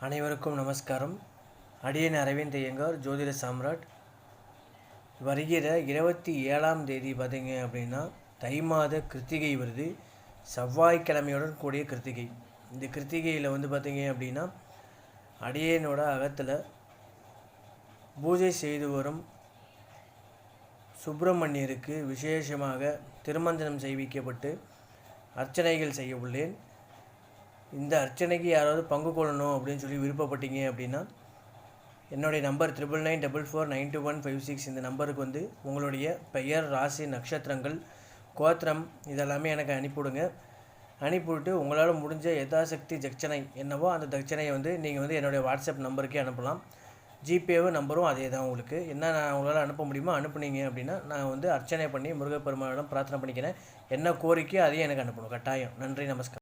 அனைவருக்கும் நமஸ்காரம். அடியேன் அரவிந்த் ஐயங்கார், ஜோதிட சாம்ராட். வருகிற 27ஆம் தேதி பார்த்தீங்க அப்படின்னா தை மாத கிருத்திகை வருது. செவ்வாய்க்கிழமையுடன் கூடிய கிருத்திகை. இந்த கிருத்திகையில் பார்த்தீங்க அப்படின்னா அடியேனோட அகத்தில் பூஜை செய்து வரும் சுப்பிரமணியருக்கு விசேஷமாக திருமஞ்சனம் செய்விக்கப்பட்டு அர்ச்சனைகள் செய்ய உள்ளேன். இந்த அர்ச்சனைக்கு யாராவது பங்கு கொள்ளணும் அப்படின்னு சொல்லி விருப்பப்பட்டீங்க அப்படின்னா என்னுடைய நம்பர் 9994492156 இந்த நம்பருக்கு உங்களுடைய பெயர், ராசி, நட்சத்திரங்கள், கோத்திரம் இதெல்லாமே எனக்கு அனுப்பிவிடுங்க. அனுப்பிவிட்டு உங்களால் முடிஞ்ச யதாசக்தி தட்சணை என்னவோ அந்த தட்சணையை நீங்கள் என்னுடைய வாட்ஸ்அப் நம்பருக்கே அனுப்பலாம். ஜிபேவும் நம்பரும் அதே தான். உங்களுக்கு என்ன நான் உங்களால் அனுப்ப முடியுமோ அனுப்புனீங்க அப்படின்னா நான் அர்ச்சனை பண்ணி முருகப்பெருமானிடம் பிரார்த்தனை பண்ணிக்கிறேன். என்ன கோரிக்கையோ அதையும் எனக்கு அனுப்பணும் கட்டாயம். நன்றி, நமஸ்காரம்.